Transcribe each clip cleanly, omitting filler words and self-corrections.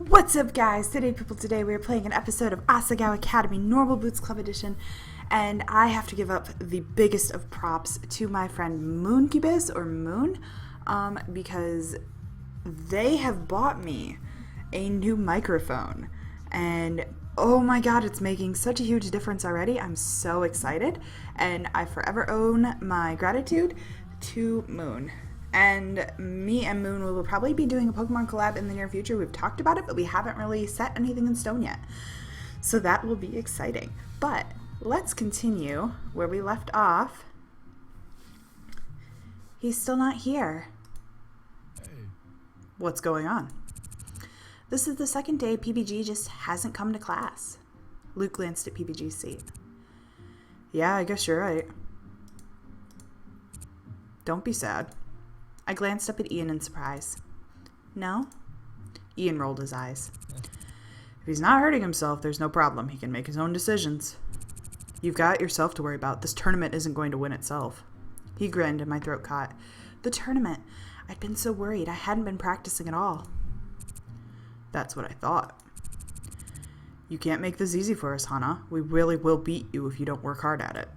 What's up, guys? Today we are playing an episode of Asagao Academy Normal Boots Club Edition, and I have to give up the biggest of props to my friend Mooncubus, or Moon, because they have bought me a new microphone, and oh my god, it's making such a huge difference already. I'm so excited, and I forever own my gratitude to Moon. And me and Moon will probably be doing a Pokemon collab in the near future. We've talked about it, but we haven't really set anything in stone yet. So that will be exciting. But let's continue where we left off. He's still not here. Hey. What's going on? This is the second day PBG just hasn't come to class. Luke glanced at PBG's seat. Yeah, I guess you're right. Don't be sad. I glanced up at Ian in surprise. No? Ian rolled his eyes. If he's not hurting himself, there's no problem. He can make his own decisions. You've got yourself to worry about. This tournament isn't going to win itself. He grinned and my throat caught. The tournament. I'd been so worried. I hadn't been practicing at all. That's what I thought. You can't make this easy for us, Hana. We really will beat you if you don't work hard at it.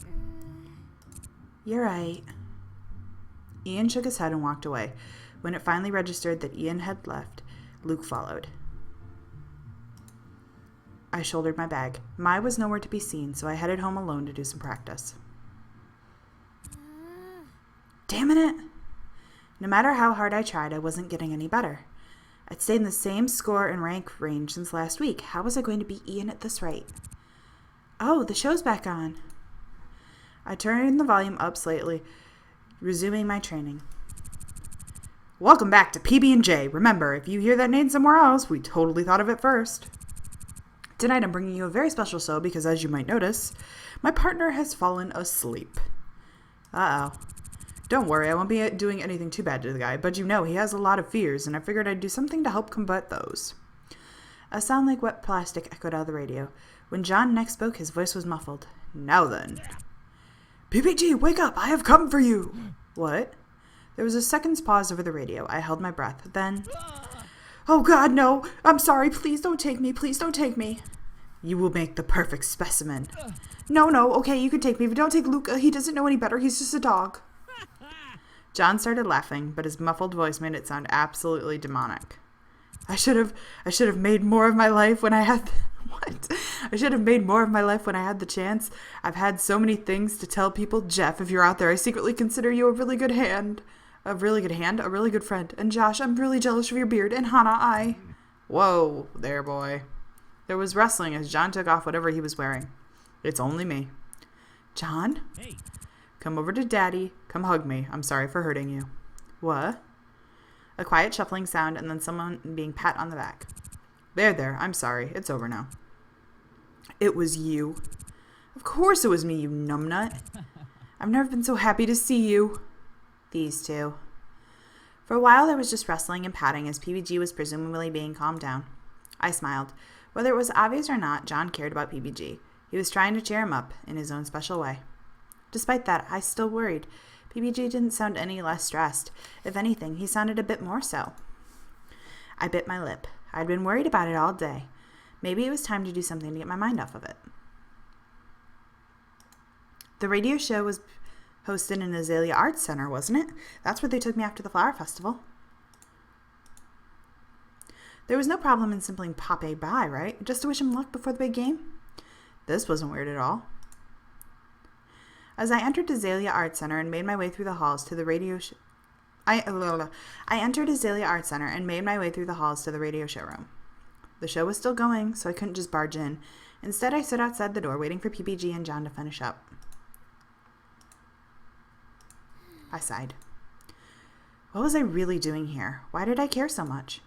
You're right. Ian shook his head and walked away. When it finally registered that Ian had left, Luke followed. I shouldered my bag. Mai was nowhere to be seen, so I headed home alone to do some practice. Damn it! No matter how hard I tried, I wasn't getting any better. I'd stayed in the same score and rank range since last week. How was I going to beat Ian at this rate? Oh, the show's back on. I turned the volume up slightly, resuming my training. Welcome back to PB&J. Remember, if you hear that name somewhere else, we totally thought of it first. Tonight I'm bringing you a very special show because, as you might notice, my partner has fallen asleep. Uh-oh. Don't worry, I won't be doing anything too bad to the guy, but you know he has a lot of fears, and I figured I'd do something to help combat those. A sound like wet plastic echoed out of the radio. When John next spoke, his voice was muffled. Now then. PBG, wake up! I have come for you! What? There was a second's pause over the radio. I held my breath. Then, oh God, no! I'm sorry. Please don't take me. Please don't take me. You will make the perfect specimen. No, okay, you can take me, but don't take Luca. He doesn't know any better. He's just a dog. John started laughing, but his muffled voice made it sound absolutely demonic. I should have made more of my life when I had... What? I should have made more of my life when I had the chance. I've had so many things to tell people. Jeff, if you're out there, I secretly consider you a really good hand. A really good friend. And Josh, I'm really jealous of your beard. And Hana, Whoa, there, boy. There was rustling as John took off whatever he was wearing. It's only me. John? Hey. Come over to Daddy. Come hug me. I'm sorry for hurting you. What? A quiet shuffling sound and then someone being pat on the back. There. I'm sorry. It's over now. It was you. Of course it was me, you numbnut. I've never been so happy to see you. These two. For a while there was just rustling and patting as PBG was presumably being calmed down. I smiled. Whether it was obvious or not, John cared about PBG. He was trying to cheer him up in his own special way. Despite that, I still worried. PBG didn't sound any less stressed. If anything, he sounded a bit more so. I bit my lip. I'd been worried about it all day. Maybe it was time to do something to get my mind off of it. The radio show was hosted in Azalea Arts Center, wasn't it? That's where they took me after the Flower Festival. There was no problem in simply popping by, right? Just to wish him luck before the big game? This wasn't weird at all. As I entered Azalea Arts Center and made my way through the halls to the radio show... I entered Azalea Arts Center and made my way through the halls to the radio showroom. The show was still going, so I couldn't just barge in. Instead, I stood outside the door waiting for PBG and John to finish up. I sighed. What was I really doing here? Why did I care so much?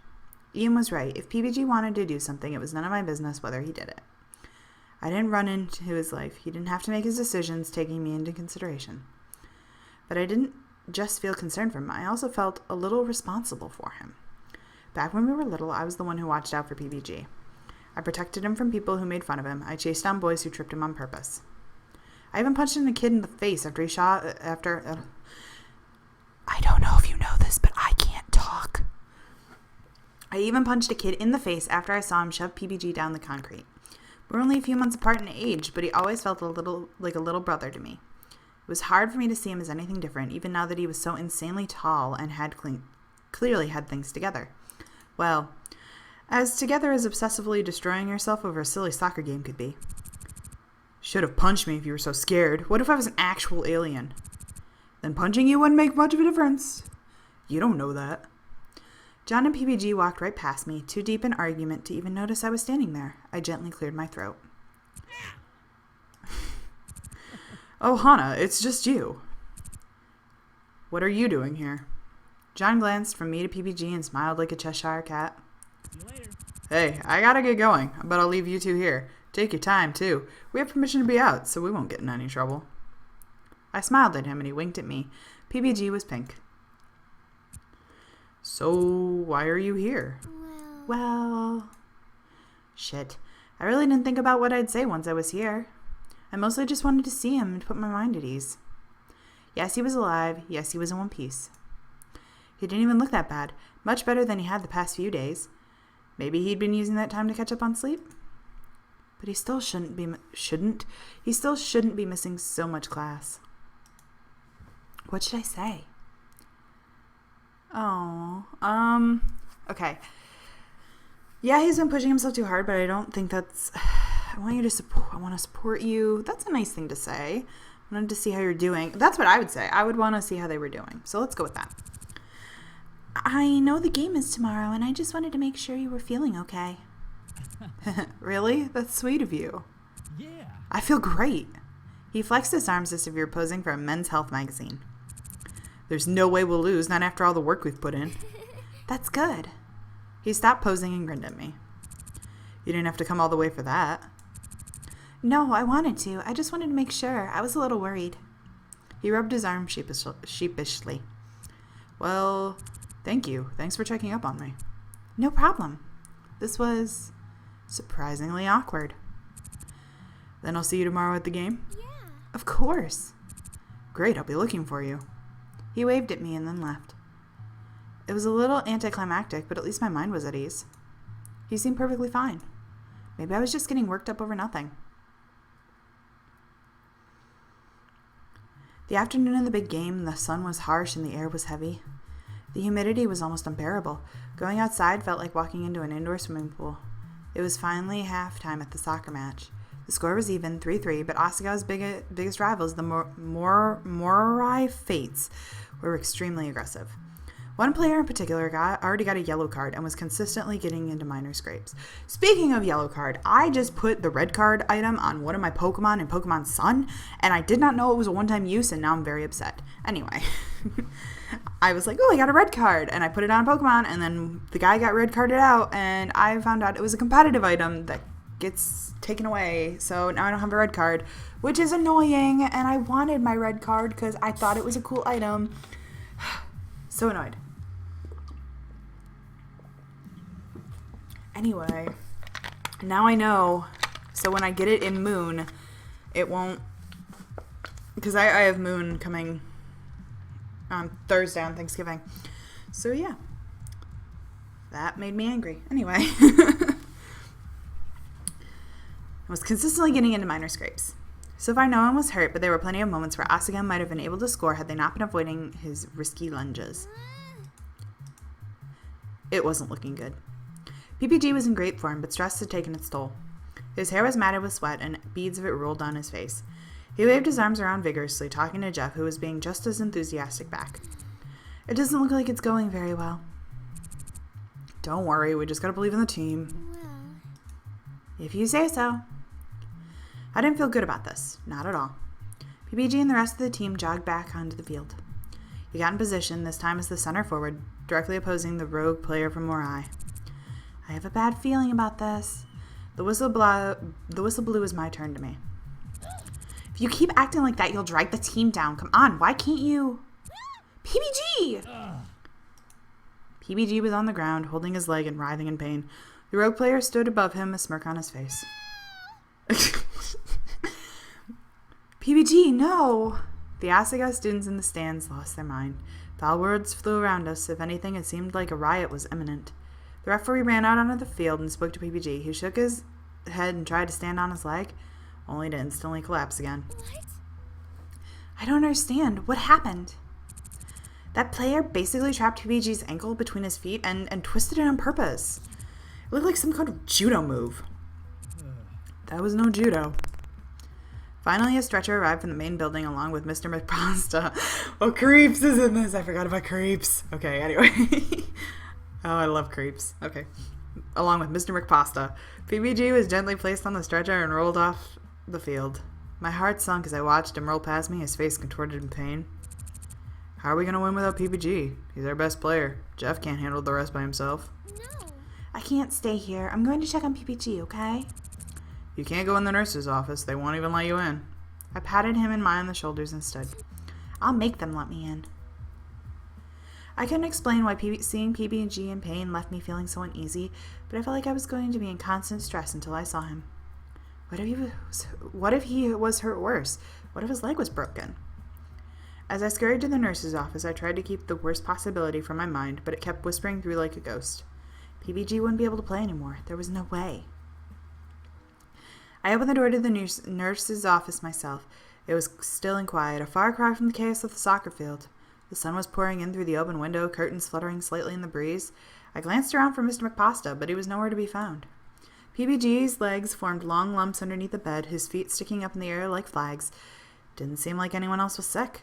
Ian was right. If PBG wanted to do something, it was none of my business whether he did it. I didn't run into his life. He didn't have to make his decisions, taking me into consideration. But I didn't just feel concerned for him. I also felt a little responsible for him. Back when we were little, I was the one who watched out for PBG. I protected him from people who made fun of him. I chased down boys who tripped him on purpose. I even punched a kid in the face after he shot... I don't know if you know this, but I can't talk. I even punched a kid in the face after I saw him shove PBG down the concrete. We're only a few months apart in age, but he always felt like a little brother to me. It was hard for me to see him as anything different, even now that he was so insanely tall and clearly had things together. Well, as together as obsessively destroying yourself over a silly soccer game could be. Should have punched me if you were so scared. What if I was an actual alien? Then punching you wouldn't make much of a difference. You don't know that. John and PBG walked right past me, too deep in argument to even notice I was standing there. I gently cleared my throat. Oh, Hana, it's just you. What are you doing here? John glanced from me to PBG and smiled like a Cheshire cat. See you later. Hey, I gotta get going, but I'll leave you two here. Take your time, too. We have permission to be out, so we won't get in any trouble. I smiled at him and he winked at me. PBG was pink. So, why are you here? Well... Shit. I really didn't think about what I'd say once I was here. I mostly just wanted to see him and put my mind at ease. Yes, he was alive. Yes, he was in one piece. He didn't even look that bad. Much better than he had the past few days. Maybe he'd been using that time to catch up on sleep? But he still shouldn't be missing so much class. What should I say? Okay. Yeah, he's been pushing himself too hard, but I don't think that's... I want to support you. That's a nice thing to say. I wanted to see how you're doing. That's what I would say. I would want to see how they were doing. So let's go with that. I know the game is tomorrow, and I just wanted to make sure you were feeling okay. Really? That's sweet of you. Yeah. I feel great. He flexed his arms as if he were posing for a Men's Health magazine. There's no way we'll lose, not after all the work we've put in. That's good. He stopped posing and grinned at me. You didn't have to come all the way for that. No, I wanted to. I just wanted to make sure. I was a little worried. He rubbed his arm sheepishly. Well, thank you. Thanks for checking up on me. No problem. This was surprisingly awkward. Then I'll see you tomorrow at the game? Yeah. Of course. Great, I'll be looking for you. He waved at me and then left. It was a little anticlimactic, but at least my mind was at ease. He seemed perfectly fine. Maybe I was just getting worked up over nothing. The afternoon of the big game, the sun was harsh and the air was heavy. The humidity was almost unbearable. Going outside felt like walking into an indoor swimming pool. It was finally halftime at the soccer match. The score was even, 3-3, but Asagao's biggest rivals, the Morai Fates, were extremely aggressive. One player in particular already got a yellow card and was consistently getting into minor scrapes. Speaking of yellow card, I just put the red card item on one of my Pokemon in Pokemon Sun, and I did not know it was a one-time use, and now I'm very upset. Anyway, I was like, oh, I got a red card, and I put it on Pokemon, and then the guy got red carded out, and I found out it was a competitive item that gets taken away, so now I don't have a red card, which is annoying, and I wanted my red card because I thought it was a cool item. So annoyed. Anyway, now I know, so when I get it in Moon, it won't, because I have Moon coming on Thursday on Thanksgiving. So yeah, that made me angry. Anyway, I was consistently getting into minor scrapes. So far no one was hurt, but there were plenty of moments where Asagao might have been able to score had they not been avoiding his risky lunges. It wasn't looking good. PPG was in great form, but stress had taken its toll. His hair was matted with sweat, and beads of it rolled down his face. He waved his arms around vigorously, talking to Jeff, who was being just as enthusiastic back. It doesn't look like it's going very well. Don't worry, we just gotta believe in the team. Well. If you say so. I didn't feel good about this. Not at all. PPG and the rest of the team jogged back onto the field. He got in position, this time as the center forward, directly opposing the rogue player from Morai. I have a bad feeling about this. The whistle blew as my turn to me. If you keep acting like that, you'll drag the team down. Come on, why can't you? PBG! PBG was on the ground, holding his leg and writhing in pain. The rogue player stood above him, a smirk on his face. PBG, no! The Asagao students in the stands lost their mind. Foul words flew around us. If anything, it seemed like a riot was imminent. The referee ran out onto the field and spoke to PBG. He shook his head and tried to stand on his leg, only to instantly collapse again. What? I don't understand. What happened? That player basically trapped PBG's ankle between his feet and twisted it on purpose. It looked like some kind of judo move. That was no judo. Finally, a stretcher arrived from the main building along with Mr. McPasta. Oh, Creeps is in this. I forgot about Creeps. Okay, anyway. Oh, I love Creeps. Okay. Along with Mr. McPasta. PBG was gently placed on the stretcher and rolled off the field. My heart sunk as I watched him roll past me, his face contorted in pain. How are we going to win without PBG? He's our best player. Jeff can't handle the rest by himself. No. I can't stay here. I'm going to check on PBG, okay? You can't go in the nurse's office. They won't even let you in. I patted him and Maya on the shoulders and stood. I'll make them let me in. I couldn't explain why seeing PB&G in pain left me feeling so uneasy, but I felt like I was going to be in constant stress until I saw him. What if he was hurt worse? What if his leg was broken? As I scurried to the nurse's office, I tried to keep the worst possibility from my mind, but it kept whispering through like a ghost. PBG wouldn't be able to play anymore. There was no way. I opened the door to the nurse's office myself. It was still and quiet, a far cry from the chaos of the soccer field. The sun was pouring in through the open window, curtains fluttering slightly in the breeze. I glanced around for Mr. McPasta, but he was nowhere to be found. PBG's legs formed long lumps underneath the bed, his feet sticking up in the air like flags. Didn't seem like anyone else was sick.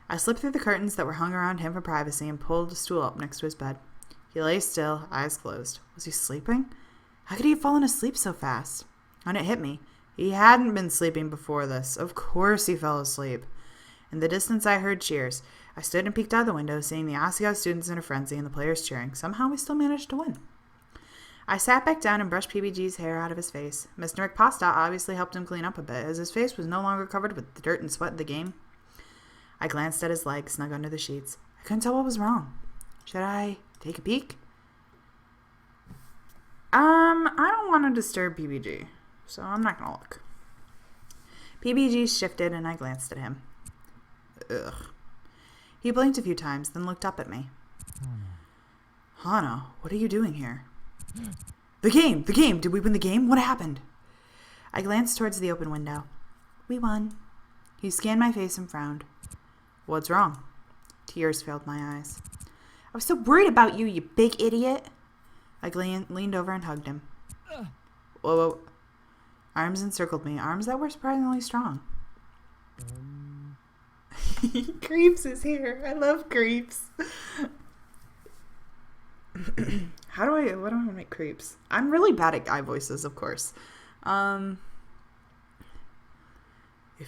I slipped through the curtains that were hung around him for privacy and pulled a stool up next to his bed. He lay still, eyes closed. Was he sleeping? How could he have fallen asleep so fast? And it hit me. He hadn't been sleeping before this. Of course he fell asleep. In the distance I heard cheers. I stood and peeked out the window, seeing the Asagao students in a frenzy and the players cheering. Somehow we still managed to win. I sat back down and brushed PBG's hair out of his face. Mr. McPasta obviously helped him clean up a bit, as his face was no longer covered with the dirt and sweat of the game. I glanced at his leg, snug under the sheets. I couldn't tell what was wrong. Should I take a peek? I don't want to disturb PBG, so I'm not going to look. PBG shifted and I glanced at him. Ugh. He blinked a few times, then looked up at me. Hana, what are you doing here? The game! Did we win the game? What happened? I glanced towards the open window. We won. He scanned my face and frowned. What's wrong? Tears filled my eyes. I was so worried about you, you big idiot. I leaned over and hugged him. Whoa. Arms encircled me, arms that were surprisingly strong. Creeps is here. I love Creeps. What do I make Creeps? I'm really bad at guy voices, of course. If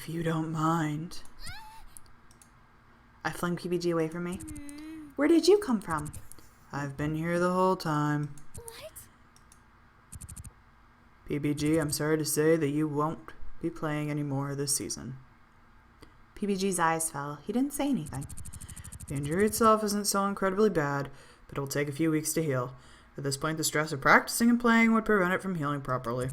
you don't mind. I flung PBG away from me. Where did you come from? I've been here the whole time. What? PBG, I'm sorry to say that you won't be playing anymore this season. PBG's eyes fell. He didn't say anything. The injury itself isn't so incredibly bad, but it'll take a few weeks to heal. At this point, the stress of practicing and playing would prevent it from healing properly.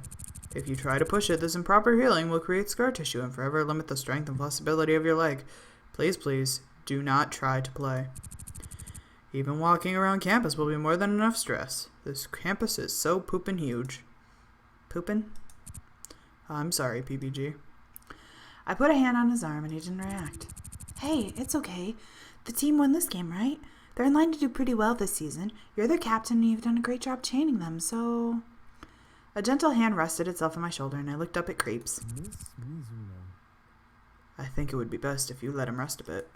If you try to push it, this improper healing will create scar tissue and forever limit the strength and flexibility of your leg. Please, do not try to play. Even walking around campus will be more than enough stress. This campus is so poopin' huge. Poopin'? I'm sorry, PBG. I put a hand on his arm and he didn't react. Hey, it's okay. The team won this game, right? They're in line to do pretty well this season. You're their captain and you've done a great job training them, so... A gentle hand rested itself on my shoulder and I looked up at Creeps. I think it would be best if you let him rest a bit.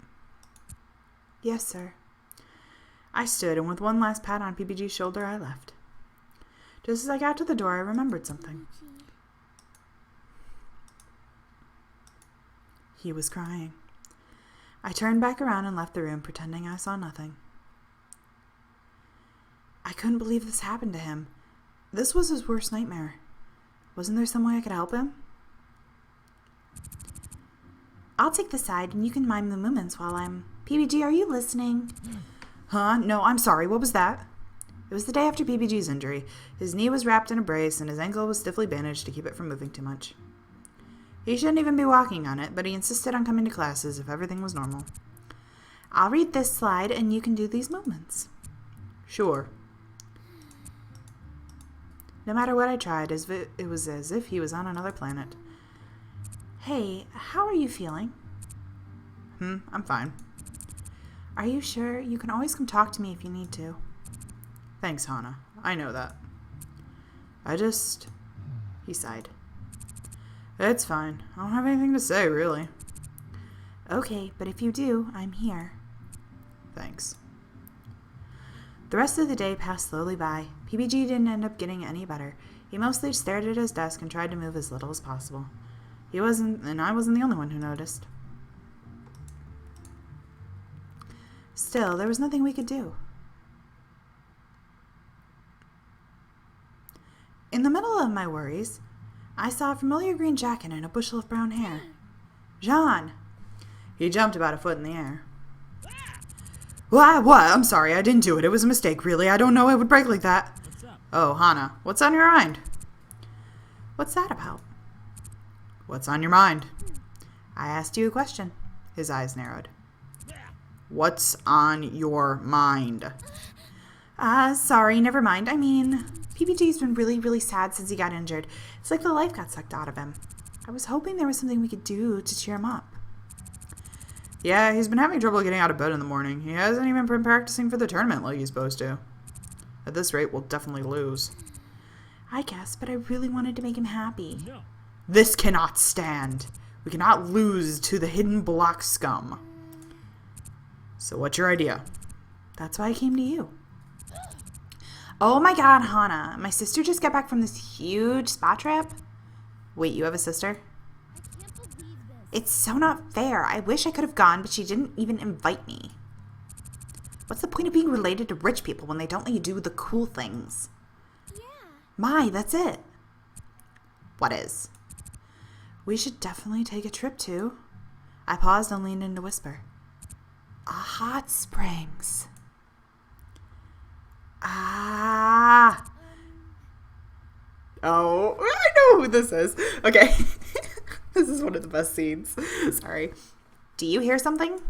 Yes, sir. I stood and with one last pat on PBG's shoulder, I left. Just as I got to the door, I remembered something. He was crying. I turned back around and left the room, pretending I saw nothing. I couldn't believe this happened to him. This was his worst nightmare. Wasn't there some way I could help him? I'll take the side and you can mime the movements while I'm... PBG, are you listening? Huh? No, I'm sorry. What was that? It was the day after PBG's injury. His knee was wrapped in a brace and his ankle was stiffly bandaged to keep it from moving too much. He shouldn't even be walking on it, but he insisted on coming to classes if everything was normal. I'll read this slide and you can do these movements. Sure. No matter what I tried, it was as if he was on another planet. Hey, how are you feeling? I'm fine. Are you sure? You can always come talk to me if you need to. Thanks, Hana. I know that. He sighed. It's fine. I don't have anything to say, really. Okay, but if you do, I'm here. Thanks. The rest of the day passed slowly by. PBG didn't end up getting any better. He mostly stared at his desk and tried to move as little as possible. I wasn't the only one who noticed. Still, there was nothing we could do. In the middle of my worries, I saw a familiar green jacket and a bushel of brown hair. Jean! He jumped about a foot in the air. What? I'm sorry, I didn't do it. It was a mistake, really. I don't know it would break like that. What's up? Oh, Hana, what's on your mind? What's that about? What's on your mind? I asked you a question. His eyes narrowed. What's on your mind? Sorry, never mind. I mean, PBG's been really, really sad since he got injured. It's like the life got sucked out of him. I was hoping there was something we could do to cheer him up. Yeah, he's been having trouble getting out of bed in the morning. He hasn't even been practicing for the tournament like he's supposed to. At this rate, we'll definitely lose. I guess, but I really wanted to make him happy. No. This cannot stand. We cannot lose to the hidden block scum. So what's your idea? That's why I came to you. Oh my god, Hana. My sister just got back from this huge spa trip. Wait, you have a sister? It's so not fair. I wish I could have gone, but she didn't even invite me. What's the point of being related to rich people when they don't let you do the cool things? Yeah. That's it. What is? We should definitely take a trip to. I paused and leaned in to whisper. A hot springs. Oh, I know who this is. Okay. This is one of the best scenes. Sorry. Do you hear something?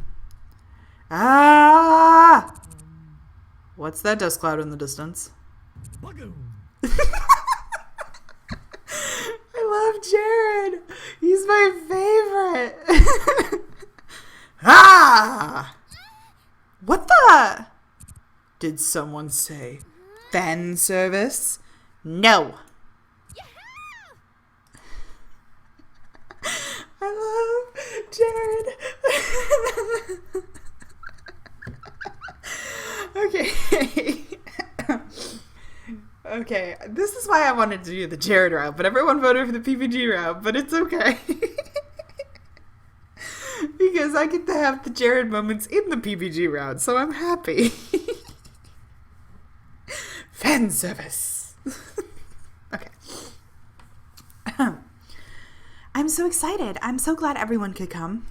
What's that dust cloud in the distance? Bugoo. I love Jared. He's my favorite. What the? Did someone say fan service? No. I love Jared. Okay. Okay, this is why I wanted to do the Jared route, but everyone voted for the PPG route, but it's okay. Because I get to have the Jared moments in the PPG route, so I'm happy. Fan service. Okay. I'm so excited. I'm so glad everyone could come.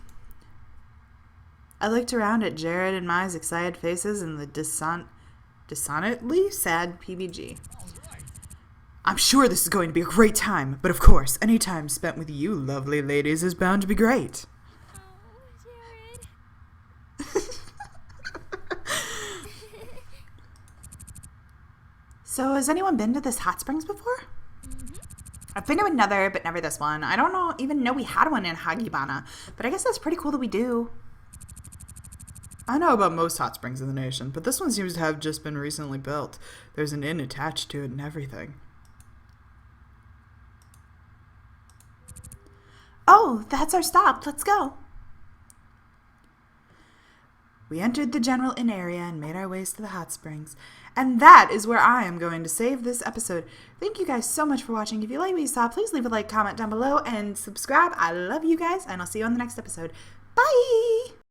I looked around at Jared and Mai's excited faces and the dissonantly sad PBG. I'm sure this is going to be a great time, but of course, any time spent with you lovely ladies is bound to be great. So, has anyone been to this hot springs before? I've been to another, but never this one. I don't even know we had one in Hagibana, but I guess that's pretty cool that we do. I know about most hot springs in the nation, but this one seems to have just been recently built. There's an inn attached to it and everything. Oh, that's our stop. Let's go. We entered the general inn area and made our ways to the hot springs. And that is where I am going to save this episode. Thank you guys so much for watching. If you like what you saw, please leave a like, comment down below, and subscribe. I love you guys, and I'll see you on the next episode. Bye!